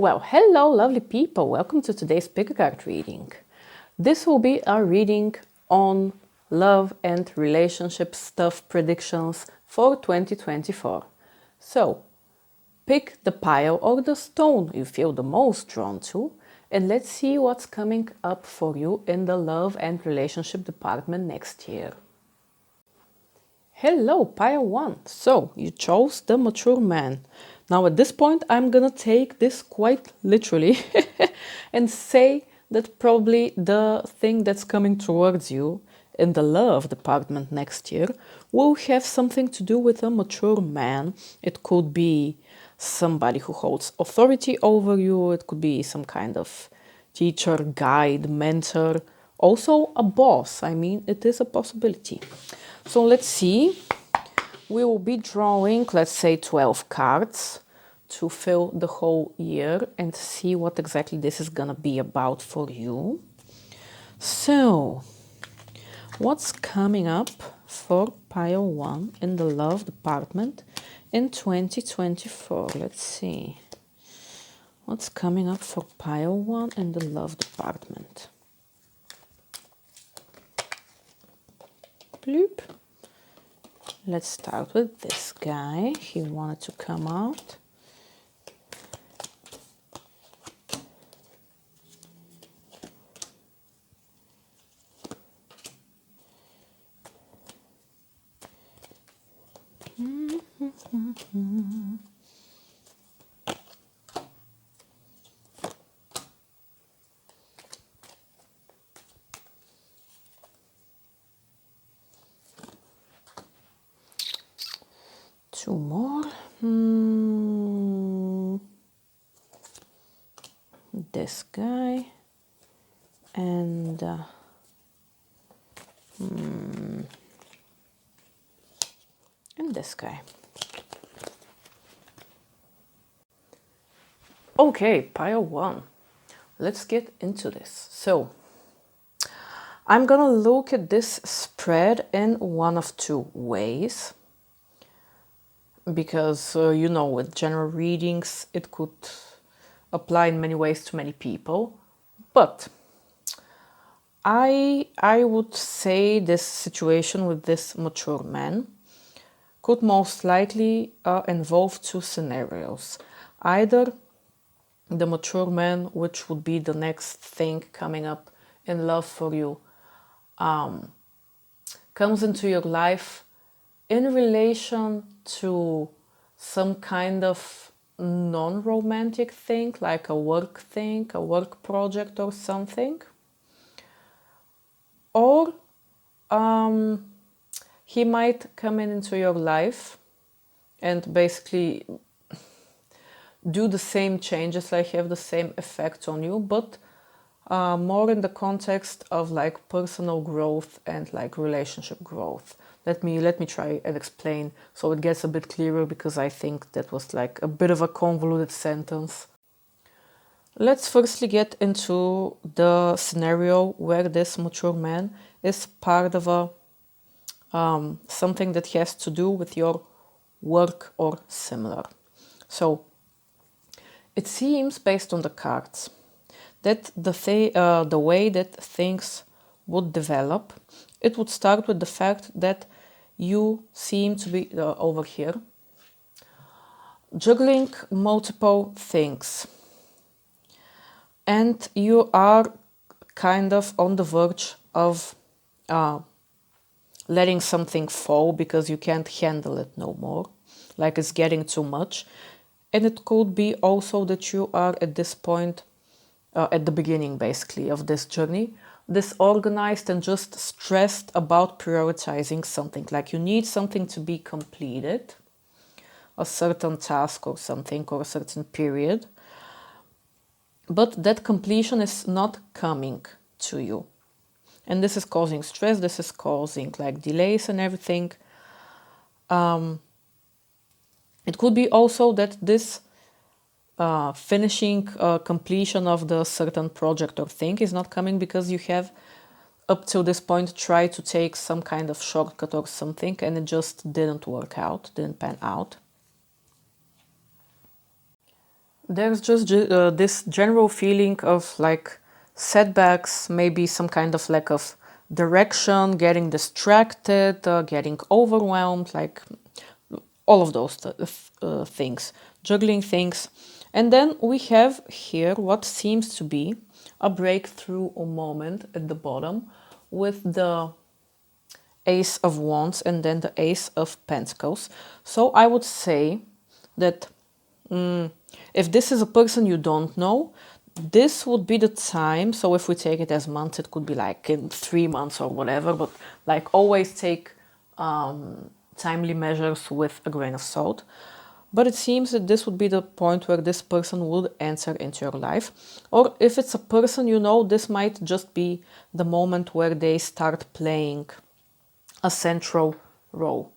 Well, hello lovely people, welcome to today's pick a card reading. This will be our reading on love and relationship stuff predictions for 2024. So, pick the pile or the stone you feel the most drawn to and let's see what's coming up for you in the love and relationship department next year. Hello, pile 1. So, you chose the mature man. Now at this point I'm gonna take this quite literally and say that probably the thing that's coming towards you in the love department next year will have something to do with a mature man. It could be somebody who holds authority over you, it could be some kind of teacher, guide, mentor, also a boss. I mean, it is a possibility. So let's see. We will be drawing, let's say, 12 cards to fill the whole year and see what exactly this is gonna be about for you. So, what's coming up for pile 1 in the love department in 2024? Let's see. What's coming up for pile 1 in the love department? Bloop. Let's start with this guy. He wanted to come out. Two more. This guy and this guy. Okay, pile 1. Let's get into this. So, I'm gonna look at this spread in one of two ways. Because, you know, with general readings, it could apply in many ways to many people. But I would say this situation with this mature man could most likely involve two scenarios. Either the mature man, which would be the next thing coming up in love for you, comes into your life in relation to some kind of non-romantic thing, like a work thing, a work project or something. Or he might come into your life and basically do the same changes, like have the same effect on you, but more in the context of like personal growth and like relationship growth. Let me try and explain so it gets a bit clearer, because I think that was like a bit of a convoluted sentence. Let's firstly get into the scenario where this mature man is part of a something that has to do with your work or similar. So it seems, based on the cards, that the way that things would develop, it would start with the fact that you seem to be over here juggling multiple things, and you are kind of on the verge of letting something fall because you can't handle it no more, like it's getting too much. And it could be also that you are at this point, at the beginning basically of this journey, disorganized and just stressed about prioritizing something, like you need something to be completed, a certain task or something, or a certain period, but that completion is not coming to you, and this is causing stress, this is causing like delays and everything. It could be also that this finishing completion of the certain project or thing is not coming because you have up to this point tried to take some kind of shortcut or something and it just didn't work out, didn't pan out. There's just this general feeling of like setbacks, maybe some kind of lack of direction, getting distracted, getting overwhelmed, like all of those things, juggling things. And then we have here what seems to be a breakthrough moment at the bottom with the Ace of Wands and then the Ace of Pentacles. So I would say that if this is a person you don't know, this would be the time. So if we take it as months, it could be like in 3 months or whatever, but like always take timely measures with a grain of salt. But it seems that this would be the point where this person would enter into your life. Or if it's a person you know, this might just be the moment where they start playing a central role.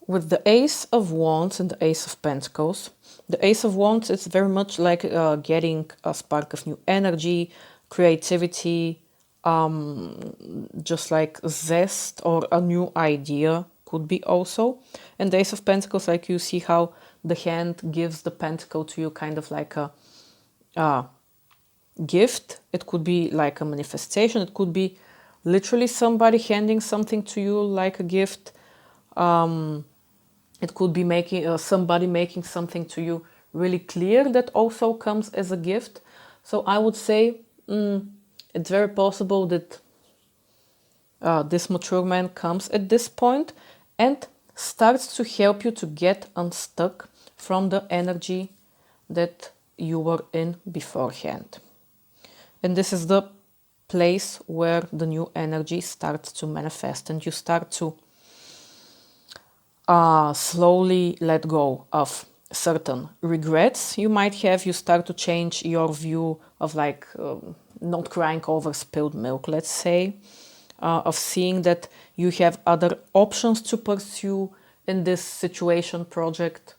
With the Ace of Wands and the Ace of Pentacles, the Ace of Wands is very much like getting a spark of new energy, creativity, just like zest or a new idea could be also. And the Ace of Pentacles, like you see how the hand gives the pentacle to you, kind of like a gift. It could be like a manifestation. It could be literally somebody handing something to you like a gift. It could be making somebody making something to you really clear that also comes as a gift. So I would say it's very possible that this mature man comes at this point and starts to help you to get unstuck from the energy that you were in beforehand. And this is the place where the new energy starts to manifest and you start to slowly let go of certain regrets you might have. You start to change your view of like not crying over spilled milk, let's say, of seeing that you have other options to pursue in this situation project.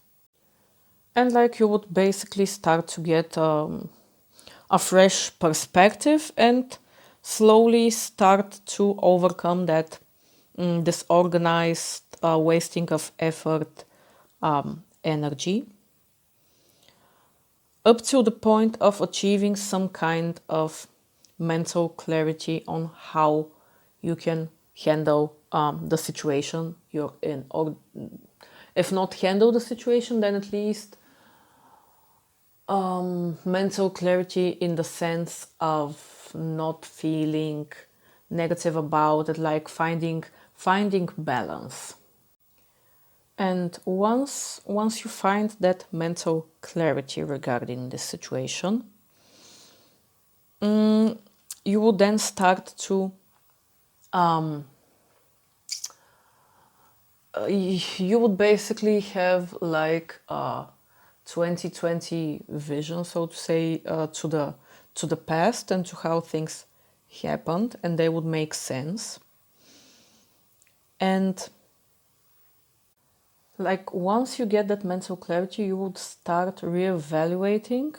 And like you would basically start to get a fresh perspective and slowly start to overcome that disorganized wasting of effort energy, up to the point of achieving some kind of mental clarity on how you can handle the situation you're in, or if not handle the situation, then at least mental clarity in the sense of not feeling negative about it, like finding balance. And once you find that mental clarity regarding this situation, you will then start to you would basically have like a 2020 vision, so to say, to the past and to how things happened, and they would make sense. And like once you get that mental clarity, you would start reevaluating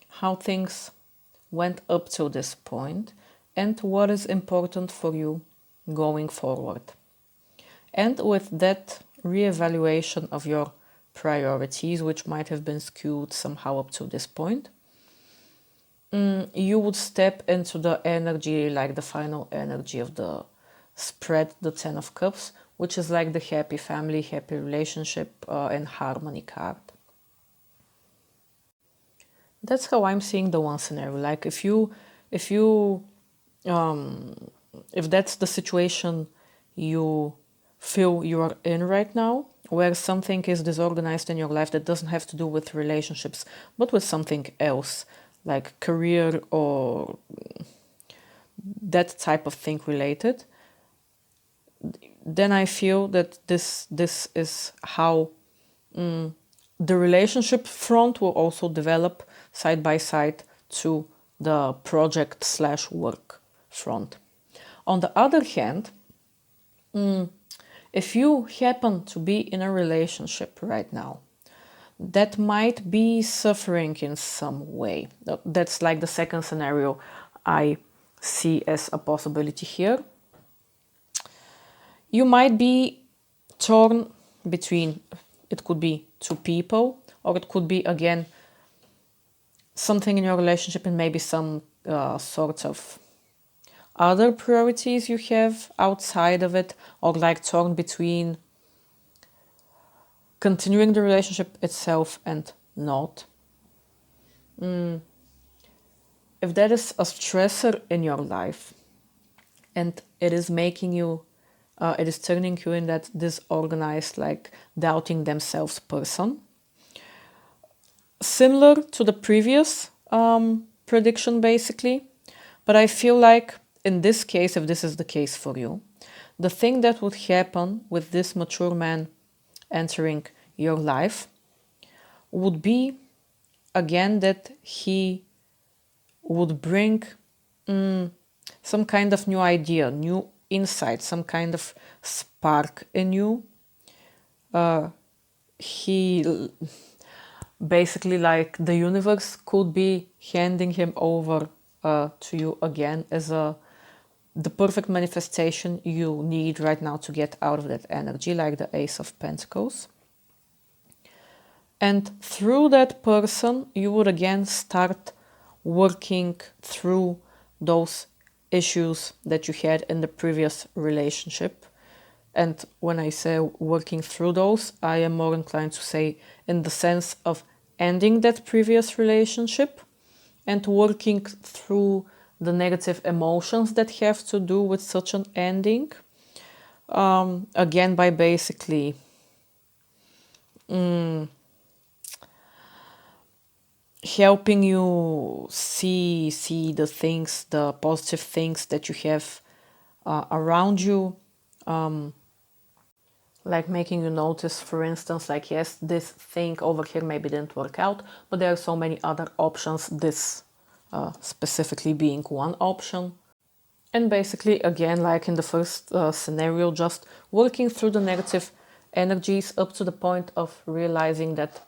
how things went up to this point and what is important for you going forward. And with that reevaluation of your priorities, which might have been skewed somehow up to this point, you would step into the energy, like the final energy of the spread, the Ten of Cups, which is like the happy family, happy relationship, and harmony card. That's how I'm seeing the one scenario. Like if that's the situation you feel you are in right now, where something is disorganized in your life that doesn't have to do with relationships, but with something else, like career or that type of thing related, then I feel that this is how the relationship front will also develop side by side to the project / work front. On the other hand, if you happen to be in a relationship right now that might be suffering in some way, that's like the second scenario I see as a possibility here. You might be torn between, it could be two people, or it could be again something in your relationship and maybe some sort of other priorities you have outside of it, or like torn between continuing the relationship itself and not. If that is a stressor in your life and it is making you, it is turning you in that disorganized, like doubting themselves person, similar to the previous prediction basically, but I feel like in this case, if this is the case for you, the thing that would happen with this mature man entering your life would be again that he would bring some kind of new idea, new insight, some kind of spark in you. He basically, like, the universe could be handing him over to you again as the perfect manifestation you need right now to get out of that energy, like the Ace of Pentacles. And through that person, you would again start working through those issues that you had in the previous relationship. And when I say working through those, I am more inclined to say in the sense of ending that previous relationship and working through the negative emotions that have to do with such an ending. Again, by basically helping you see the things, the positive things that you have around you, like making you notice, for instance, like, yes, this thing over here maybe didn't work out, but there are so many other options, this specifically being one option. And basically, again, like in the first scenario, just working through the negative energies up to the point of realizing that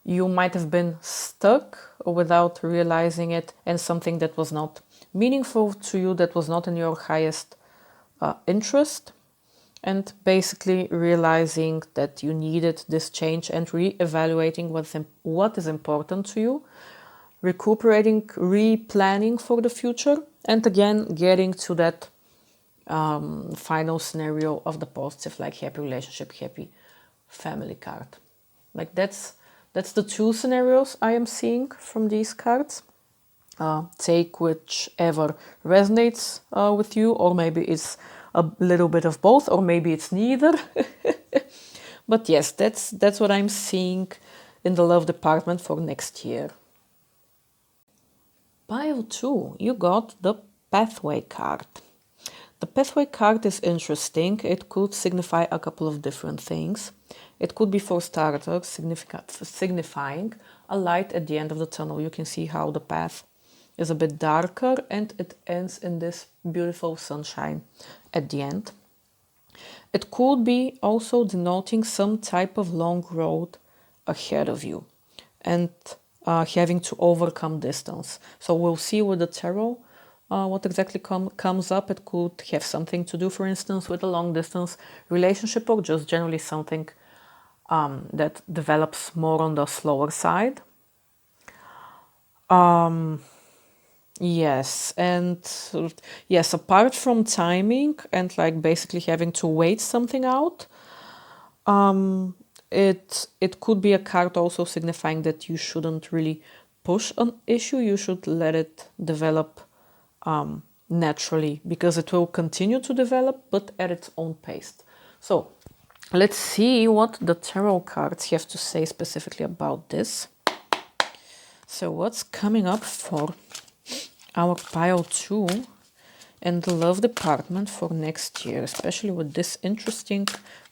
you might have been stuck without realizing it, and something that was not meaningful to you, that was not in your highest interest, and basically realizing that you needed this change and re-evaluating what is important to you, recuperating, replanning for the future, and again getting to that final scenario of the positive, like happy relationship, happy family card. Like that's the two scenarios I am seeing from these cards. Take whichever resonates with you, or maybe it's a little bit of both, or maybe it's neither. But yes, that's what I'm seeing in the love department for next year. Pile 2, you got the Pathway card. The Pathway card is interesting. It could signify a couple of different things. It could be, for starters, signifying a light at the end of the tunnel. You can see how the path is a bit darker and it ends in this beautiful sunshine at the end. It could be also denoting some type of long road ahead of you and having to overcome distance. So we'll see with the tarot what exactly comes up. It could have something to do, for instance, with a long distance relationship, or just generally something that develops more on the slower side. Yes, and yes, apart from timing and like basically having to wait something out, it could be a card also signifying that you shouldn't really push an issue. You should let it develop naturally, because it will continue to develop, but at its own pace. So let's see what the tarot cards have to say specifically about this. So what's coming up for our pile 2 and the love department for next year, especially with this interesting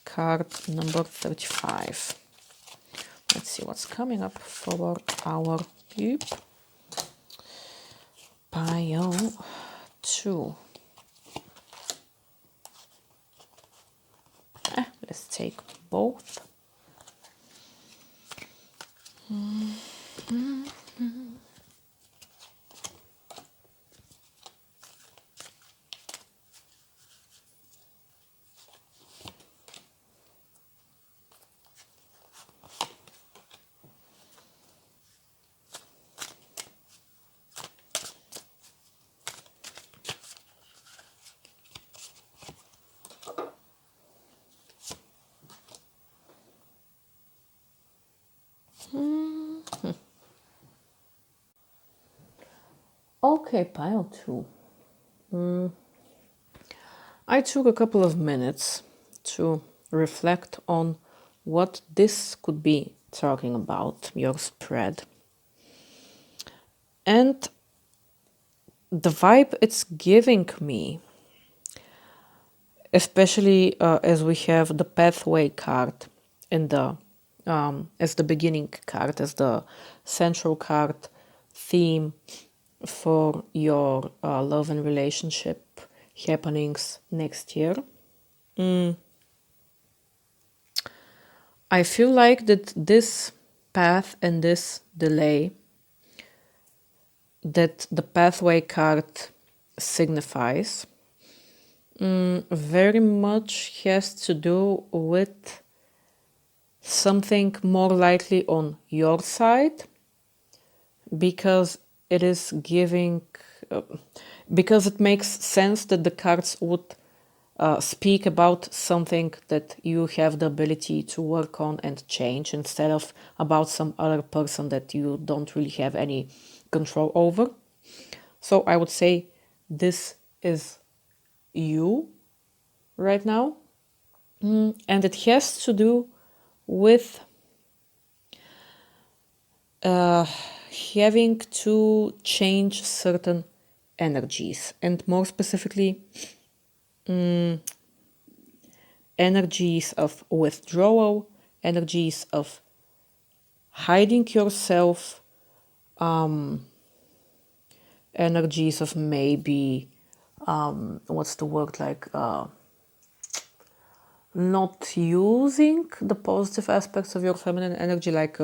card number 35. Let's see what's coming up for our pile 2. Let's take both. Okay, pile 2. I took a couple of minutes to reflect on what this could be talking about, your spread. And the vibe it's giving me, especially as we have the pathway card in the as the beginning card, as the central card theme for your love and relationship happenings next year. I feel like that this path and this delay that the pathway card signifies very much has to do with something more likely on your side, because it is giving because it makes sense that the cards would speak about something that you have the ability to work on and change, instead of about some other person that you don't really have any control over. So I would say this is you right now. And it has to do with having to change certain energies, and more specifically, energies of withdrawal, energies of hiding yourself, energies of maybe, what's the word, like not using the positive aspects of your feminine energy, like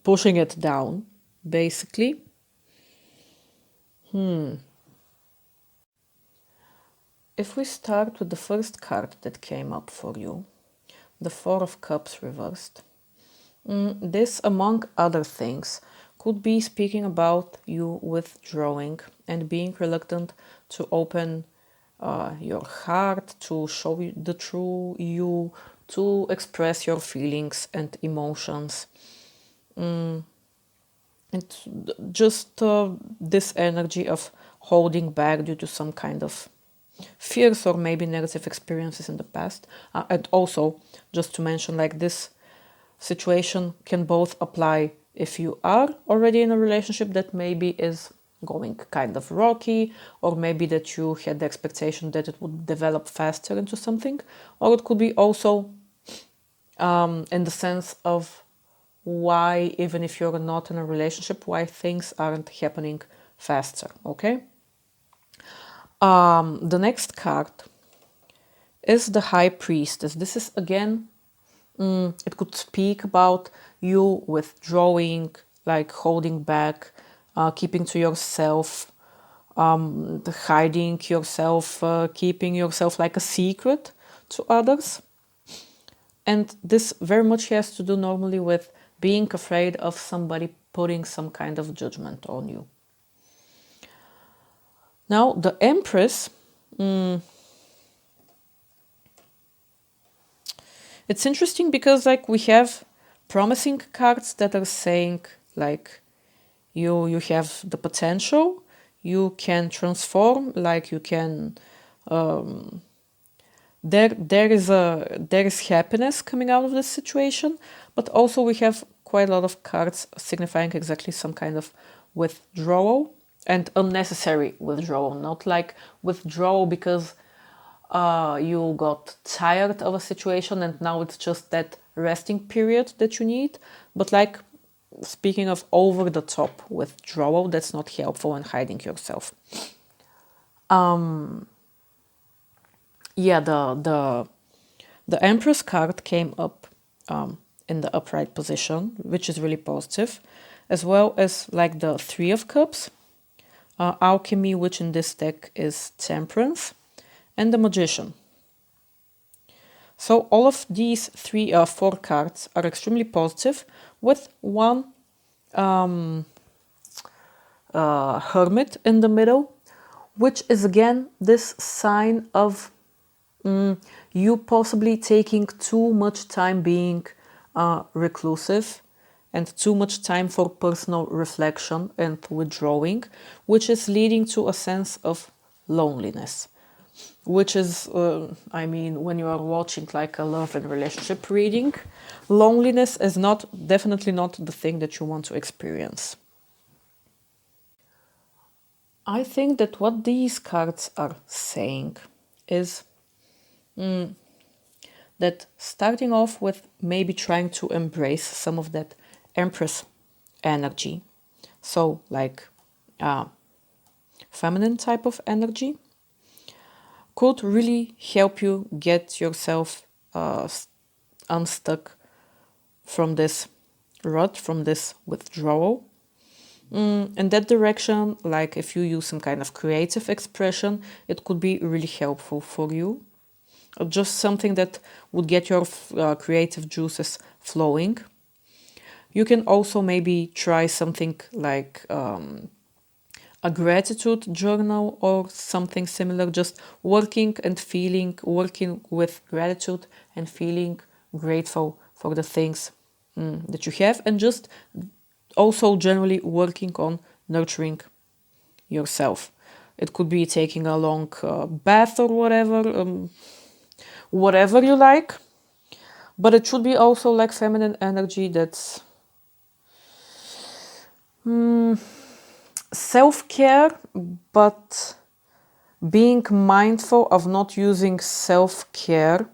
pushing it down, basically. If we start with the first card that came up for you, the Four of Cups reversed, this, among other things, could be speaking about you withdrawing and being reluctant to open your heart, to show you the true you, to express your feelings and emotions. It's just this energy of holding back due to some kind of fears or maybe negative experiences in the past. And also, just to mention, like, this situation can both apply if you are already in a relationship that maybe is going kind of rocky, or maybe that you had the expectation that it would develop faster into something, or it could be also in the sense of why, even if you're not in a relationship, why things aren't happening faster. Okay. The next card is the High Priestess. This is again, it could speak about you withdrawing, like holding back, keeping to yourself, hiding yourself, keeping yourself like a secret to others. And this very much has to do normally with being afraid of somebody putting some kind of judgment on you. Now, the Empress, it's interesting because, like, we have promising cards that are saying, like, you have the potential, you can transform, like, you can there is happiness coming out of this situation, but also we have quite a lot of cards signifying exactly some kind of withdrawal, and unnecessary withdrawal, not like withdrawal because you got tired of a situation and now it's just that resting period that you need, but like, speaking of over the top withdrawal, that's not helpful in hiding yourself. Yeah, the Empress card came up in the upright position, which is really positive, as well as like the Three of Cups, Alchemy, which in this deck is Temperance, and the Magician. So all of these four cards are extremely positive, with one Hermit in the middle, which is again this sign of you possibly taking too much time being reclusive and too much time for personal reflection and withdrawing, which is leading to a sense of loneliness. Which is, I mean, when you are watching like a love and relationship reading, loneliness is definitely not the thing that you want to experience. I think that what these cards are saying is that starting off with maybe trying to embrace some of that Empress energy. So, like feminine type of energy could really help you get yourself unstuck from this rut, from this withdrawal. In that direction, like if you use some kind of creative expression, it could be really helpful for you. Or just something that would get your creative juices flowing. You can also maybe try something like a gratitude journal or something similar, just working with gratitude and feeling grateful for the things that you have, and just also generally working on nurturing yourself. It could be taking a long bath or whatever you like, but it should be also like feminine energy that's self-care, but being mindful of not using self-care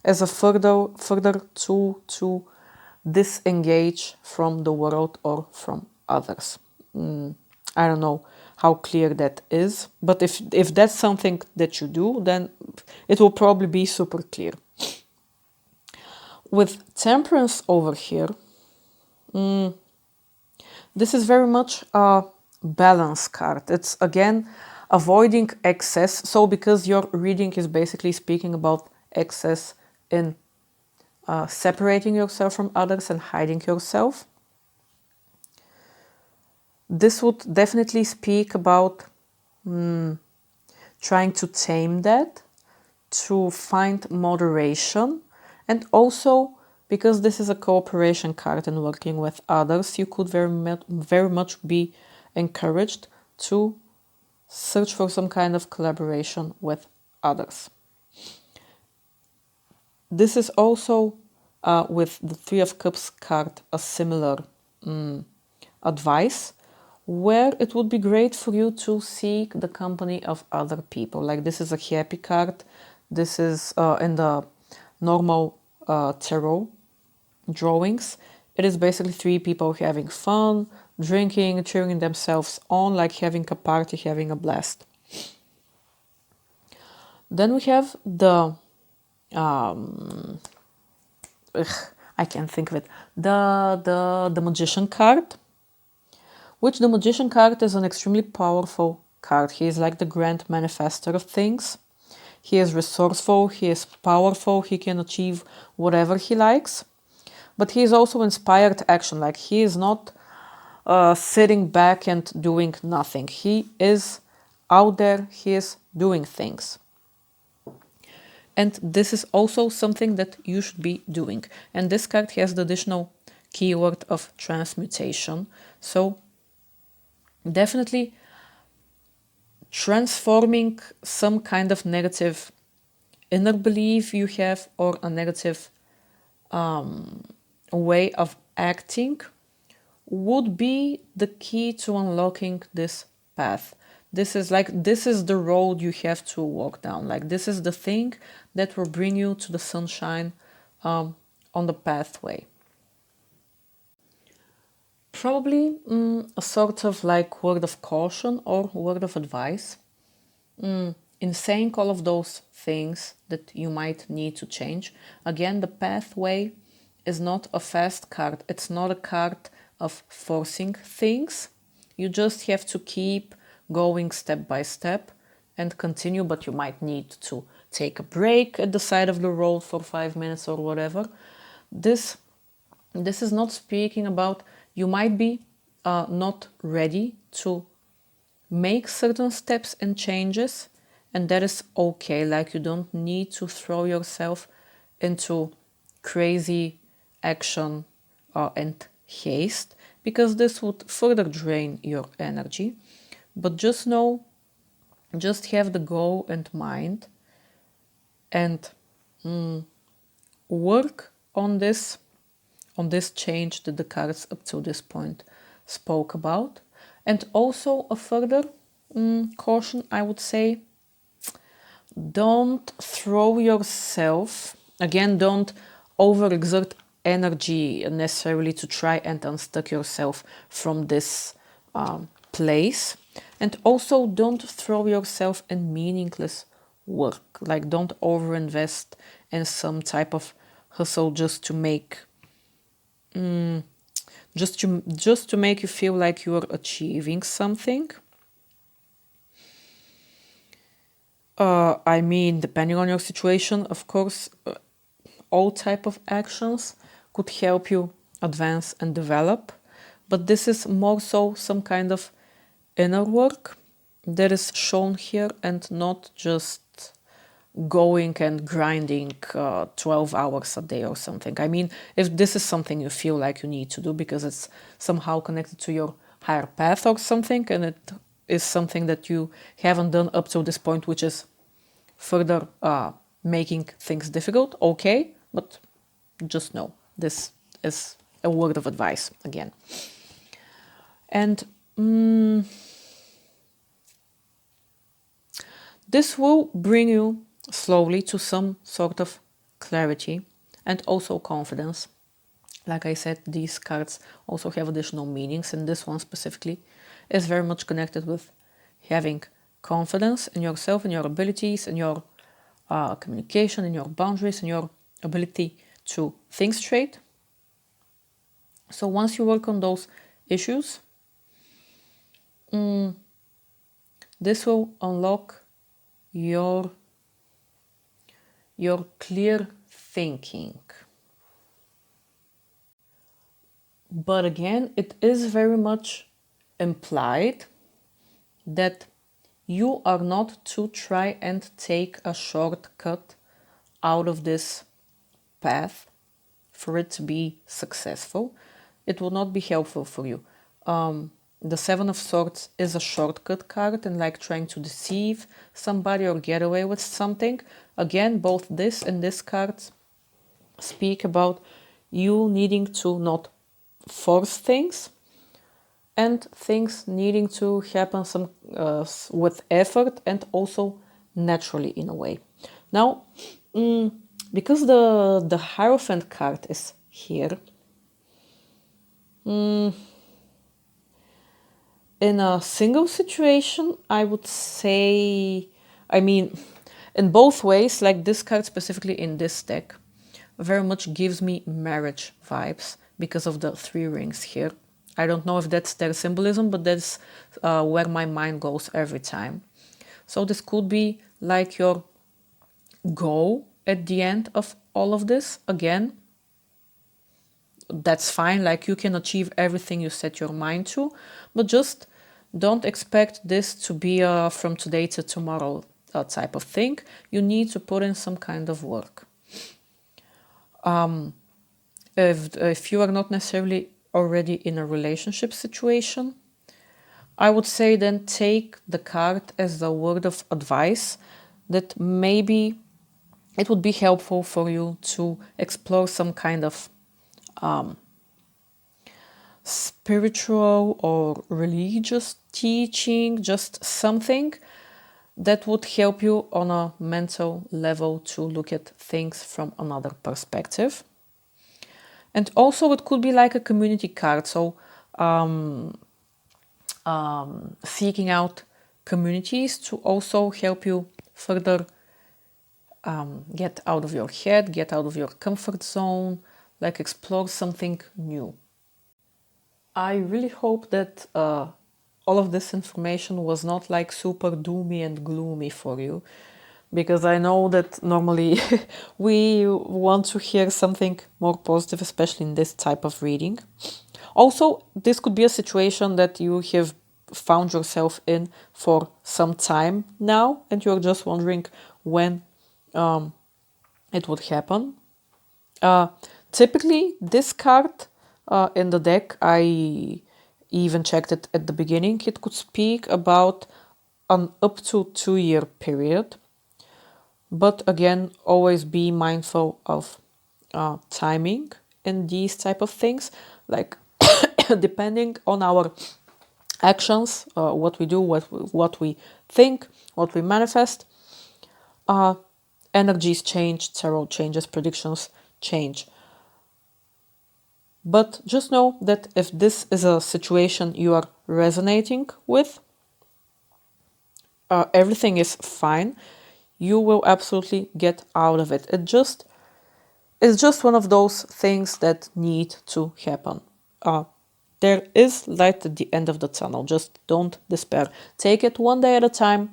as a further tool to disengage from the world or from others. I don't know how clear that is, but if that's something that you do, then it will probably be super clear. With Temperance over here, this is very much a balance card. It's again avoiding excess. So because your reading is basically speaking about excess in separating yourself from others and hiding yourself, this would definitely speak about trying to tame that, to find moderation, and also because this is a cooperation card and working with others, you could very much be encouraged to search for some kind of collaboration with others. This is also with the Three of Cups card a similar advice, where it would be great for you to seek the company of other people. Like this is a happy card. This is in the normal tarot drawings. It is basically three people having fun, drinking, cheering themselves on, like having a party, having a blast. Then we have the I can't think of it. The Magician card, which the Magician card is an extremely powerful card. He is like the grand manifestor of things. He is resourceful, he is powerful, he can achieve whatever he likes. But he is also inspired action, like he is not sitting back and doing nothing. He is out there, he is doing things. And this is also something that you should be doing. And this card has the additional keyword of transmutation. So definitely transforming some kind of negative inner belief you have, or a negative way of acting, would be the key to unlocking this path. This is the road you have to walk down. Like this is the thing that will bring you to the sunshine on the pathway. Probably a sort of like word of caution or word of advice. In saying all of those things that you might need to change, again, the pathway is not a fast card. It's not a card of forcing things. You just have to keep going step by step and continue, but you might need to take a break at the side of the road for 5 minutes or whatever. This is not speaking about you might be not ready to make certain steps and changes, and that is okay. Like you don't need to throw yourself into crazy action and haste, because this would further drain your energy. But just know, just have the goal and mind, and work on this change that the cards up to this point spoke about. And also a further caution, I would say, don't throw yourself, again, don't overexert energy necessarily to try and unstuck yourself from this place. And also don't throw yourself in meaningless work. Like, don't overinvest in some type of hustle just to make just to make you feel like you are achieving something. I mean, depending on your situation, of course, all type of actions could help you advance and develop, but this is more so some kind of inner work that is shown here, and not just going and grinding 12 hours a day or something. I mean, if this is something you feel like you need to do because it's somehow connected to your higher path or something, and it is something that you haven't done up to this point, which is further making things difficult, okay, but just know this is a word of advice again. And this will bring you slowly to some sort of clarity and also confidence. Like I said, these cards also have additional meanings, and this one specifically is very much connected with having confidence in yourself, in your abilities, in your communication, in your boundaries, in your ability to think straight. So once you work on those issues, this will unlock your clear thinking. But again, it is very much implied that you are not to try and take a shortcut out of this path for it to be successful. It will not be helpful for you. The Seven of Swords is a shortcut card, and like trying to deceive somebody or get away with something. Again, both this and this cards speak about you needing to not force things, and things needing to happen with effort and also naturally in a way. Now, because the Hierophant card is here, in a single situation, I would say, I mean, in both ways, like this card specifically in this deck, very much gives me marriage vibes because of the 3 rings here. I don't know if that's their symbolism, but that's where my mind goes every time. So this could be like your goal at the end of all of this. Again, that's fine, like you can achieve everything you set your mind to, but just don't expect this to be from today to tomorrow type of thing. You need to put in some kind of work. If you are not necessarily already in a relationship situation, I would say then take the card as a word of advice that maybe it would be helpful for you to explore some kind of spiritual or religious teaching, just something that would help you on a mental level to look at things from another perspective. And also it could be like a community card, so seeking out communities to also help you further get out of your head, get out of your comfort zone, like explore something new. I really hope that all of this information was not like super doomy and gloomy for you, because I know that normally we want to hear something more positive, especially in this type of reading. Also, this could be a situation that you have found yourself in for some time now, and you're just wondering when it would happen. Typically, this card in the deck. I even checked it at the beginning. It could speak about an up to 2-year period. But again, always be mindful of timing in these type of things. Like depending on our actions, what we do, what we think, what we manifest, energies change, tarot changes, predictions change. But just know that if this is a situation you are resonating with, everything is fine. You will absolutely get out of it. It's just one of those things that need to happen. There is light at the end of the tunnel. Just don't despair. Take it one day at a time,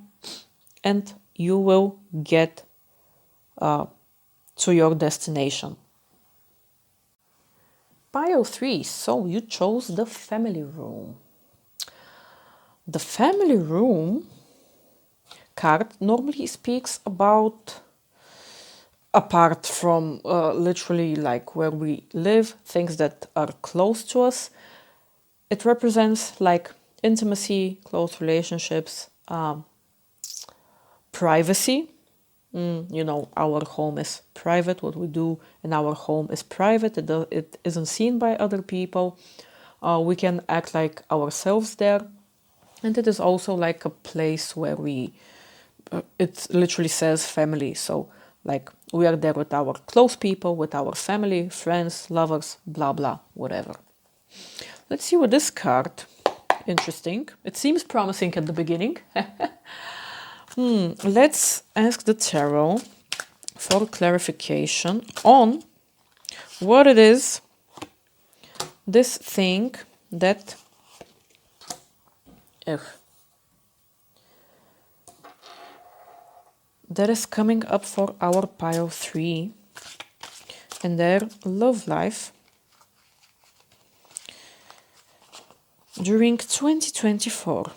and you will get to your destination. Pile 3. So you chose the family room. The family room card normally speaks about, apart from literally like where we live, things that are close to us, it represents like intimacy, close relationships, privacy. You know, our home is private. What we do in our home is private. It isn't seen by other people. We can act like ourselves there. And it is also like a place where it literally says family. So like we are there with our close people, with our family, friends, lovers, blah, blah, whatever. Let's see what this card, interesting. It seems promising at the beginning. Let's ask the tarot for clarification on what it is, this thing that that is coming up for our pile 3 in their love life during 2024.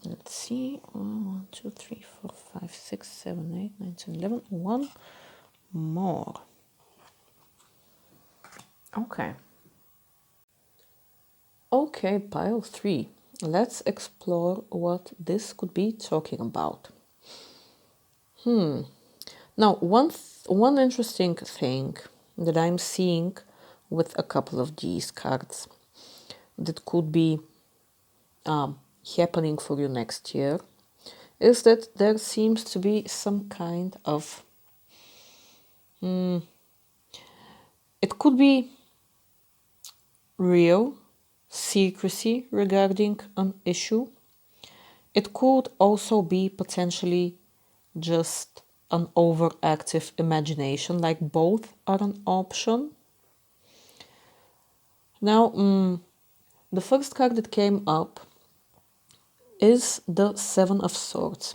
Let's see. 1, 2, 3, 4, 5, 6, 7, 8, 9, 10, 11. One more. Okay. Okay, pile 3. Let's explore what this could be talking about. Now, one interesting thing that I'm seeing with a couple of these cards that could be happening for you next year is that there seems to be some kind of it could be real secrecy regarding an issue. It could also be potentially just an overactive imagination, like both are an option. Now, the first card that came up is the Seven of Swords,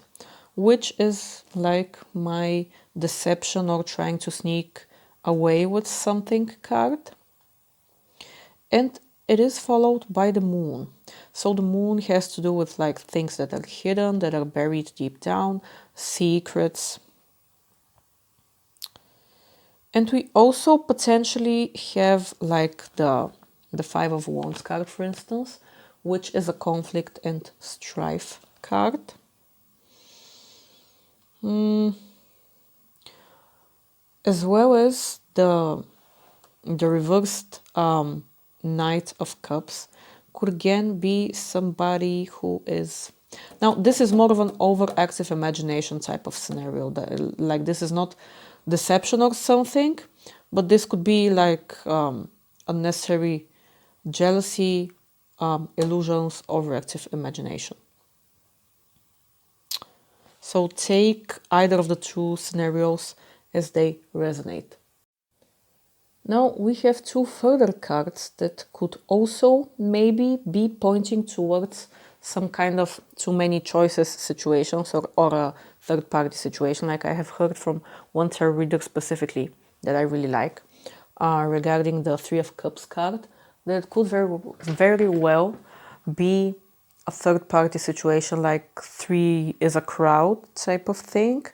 which is like my deception or trying to sneak away with something card. And it is followed by the Moon. So the Moon has to do with like things that are hidden, that are buried deep down, secrets. And we also potentially have like the Five of Wands card, for instance, which is a conflict and strife card. As well as the reversed Knight of Cups could again be somebody who is... Now, this is more of an overactive imagination type of scenario. Like, this is not deception or something, but this could be like unnecessary jealousy, illusions, overactive imagination. So take either of the two scenarios as they resonate. Now we have two further cards that could also maybe be pointing towards some kind of too many choices situations or a third party situation, like I have heard from one tarot reader specifically that I really like, regarding the Three of Cups card, that could very well be a third party situation, like three is a crowd type of thing.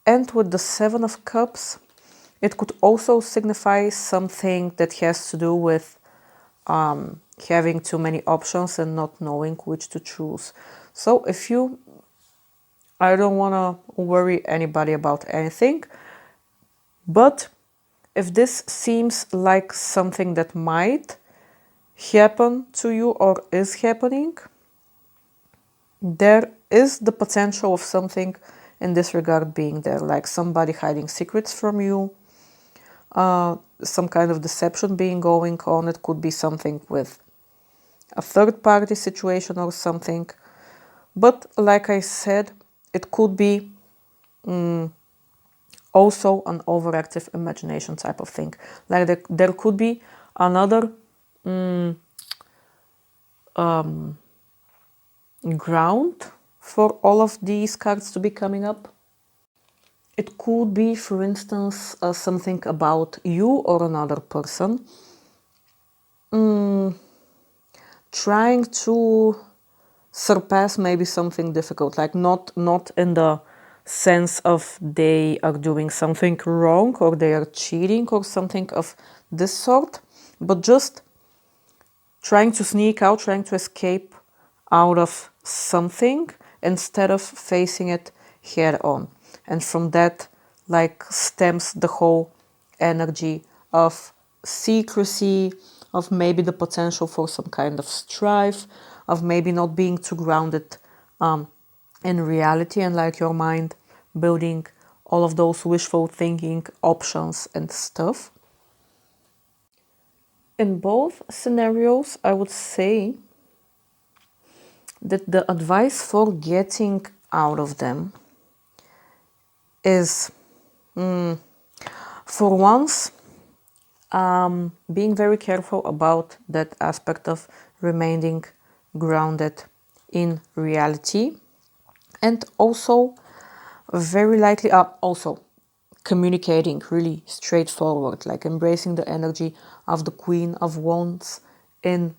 And with the Seven of Cups, it could also signify something that has to do with having too many options and not knowing which to choose. So I don't want to worry anybody about anything, but if this seems like something that might happen to you or is happening, there is the potential of something in this regard being there, like somebody hiding secrets from you, some kind of deception being going on. It could be something with a third party situation or something. But like I said, it could be also an overactive imagination type of thing. Like there could be another ground for all of these cards to be coming up. It could be, for instance, something about you or another person trying to surpass maybe something difficult, like not in the sense of they are doing something wrong or they are cheating or something of this sort, but just trying to sneak out, trying to escape out of something instead of facing it head on. And from that, like, stems the whole energy of secrecy, of maybe the potential for some kind of strife, of maybe not being too grounded in reality, and like your mind building all of those wishful thinking options and stuff. In both scenarios, I would say that the advice for getting out of them is, for once, being very careful about that aspect of remaining grounded in reality, and also very likely also communicating really straightforward, like embracing the energy of the Queen of Wands in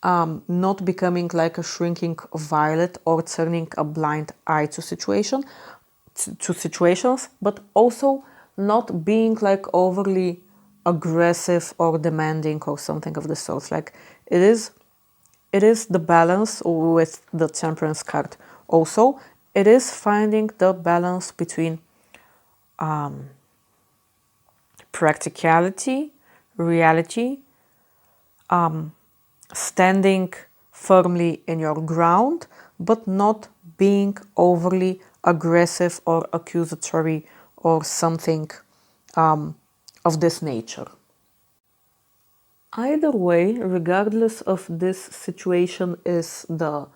not becoming like a shrinking violet or turning a blind eye to situations, but also not being like overly aggressive or demanding or something of the sort. Like it is the balance with the Temperance card. Also, it is finding the balance between practicality, reality, standing firmly in your ground, but not being overly aggressive or accusatory or something of this nature. Either way, regardless of this situation, is the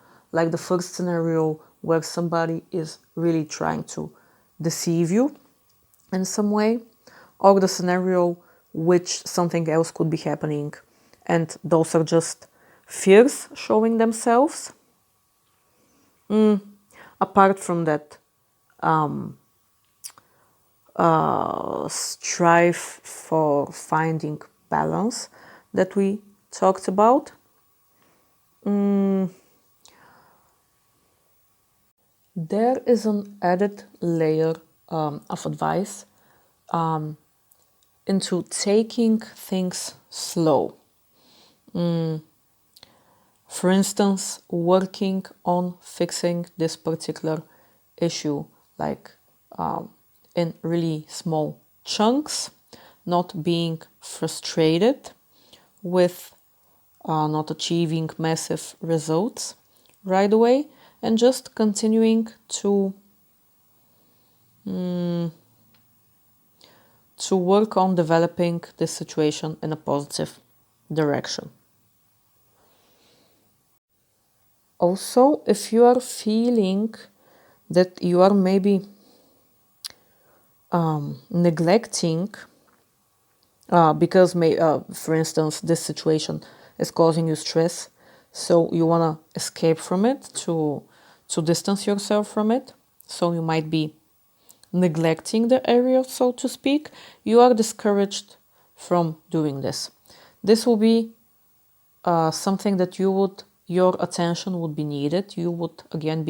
first scenario where somebody is really trying to deceive you in some way, or the scenario which something else could be happening and those are just fears showing themselves. Apart from that strive for finding balance that we talked about, there is an added layer of advice into taking things slow. For instance, working on fixing this particular issue, like in really small chunks, not being frustrated with not achieving massive results right away, and just continuing to work on developing this situation in a positive direction. Also, if you are feeling that you are maybe neglecting, because for instance, this situation is causing you stress, so you want to escape from it, to distance yourself from it, so you might be neglecting the area, so to speak, you are discouraged from doing this. This will be something that your attention would be needed. You would again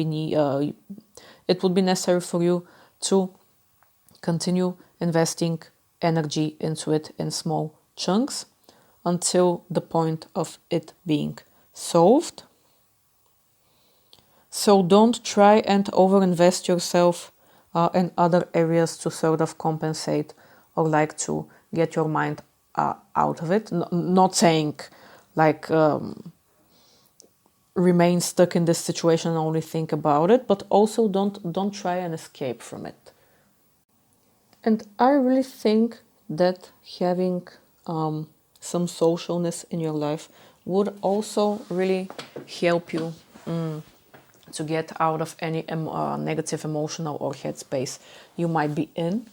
it would be necessary for you to continue investing energy into it in small chunks until the point of it being solved. So don't try and overinvest yourself in other areas to sort of compensate or like to get your mind out of it. Not saying like remain stuck in this situation and only think about it, but also don't try and escape from it. And I really think that having some socialness in your life would also really help you to get out of any negative emotional or headspace you might be in.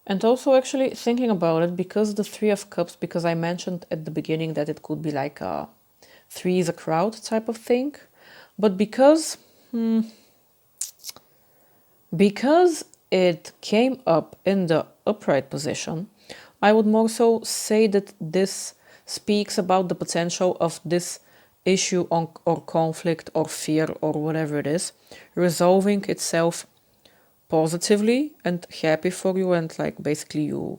And also actually thinking about it, because the Three of Cups, because I mentioned at the beginning that it could be like a three is a crowd type of thing, but because it came up in the upright position, I would more so say that this speaks about the potential of this issue or conflict or fear or whatever it is resolving itself positively and happy for you, and like basically you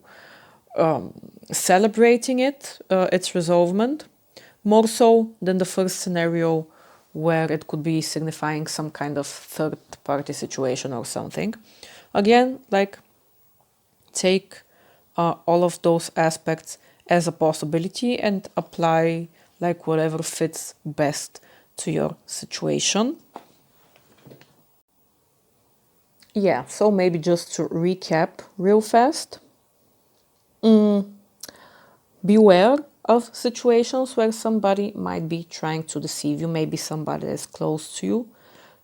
celebrating its resolvement, more so than the first scenario where it could be signifying some kind of third party situation or something. Again, like take all of those aspects as a possibility and apply like whatever fits best to your situation. Yeah, so maybe just to recap real fast. Beware of situations where somebody might be trying to deceive you. Maybe somebody that is close to you,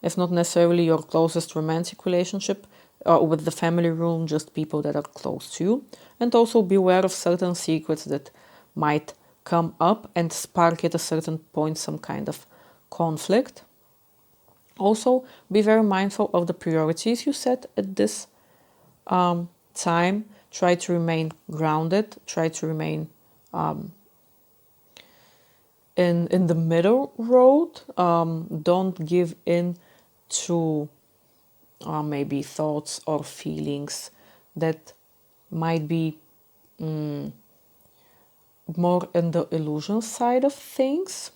if not necessarily your closest romantic relationship, with the family room, just people that are close to you. And also beware of certain secrets that might come up and spark at a certain point some kind of conflict. Also, be very mindful of the priorities you set at this time. Try to remain grounded. Try to remain in the middle road. Don't give in to maybe thoughts or feelings that might be more in the illusion side of things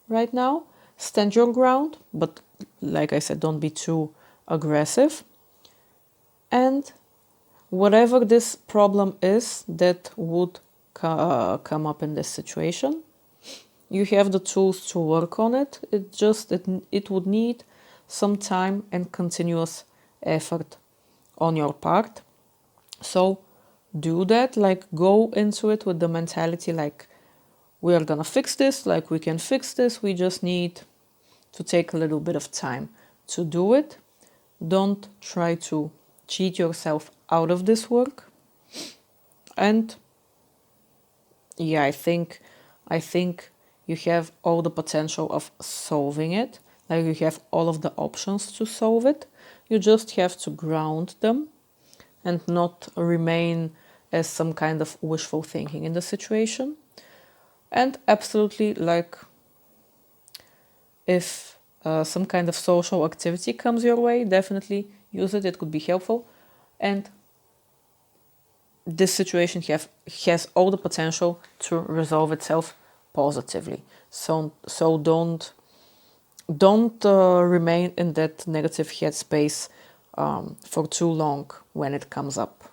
right now. Stand your ground, but like I said, don't be too aggressive. And whatever this problem is that would come up in this situation, you have the tools to work on it. It would need some time and continuous effort on your part. So do that, like go into it with the mentality like we are gonna fix this, like we can fix this, we just need to take a little bit of time to do it. Don't try to cheat yourself out of this work. And yeah, I think you have all the potential of solving it. Like you have all of the options to solve it. You just have to ground them and not remain as some kind of wishful thinking in the situation. And absolutely, like if some kind of social activity comes your way, definitely use it. It could be helpful. And this situation has all the potential to resolve itself positively. So don't remain in that negative headspace for too long when it comes up.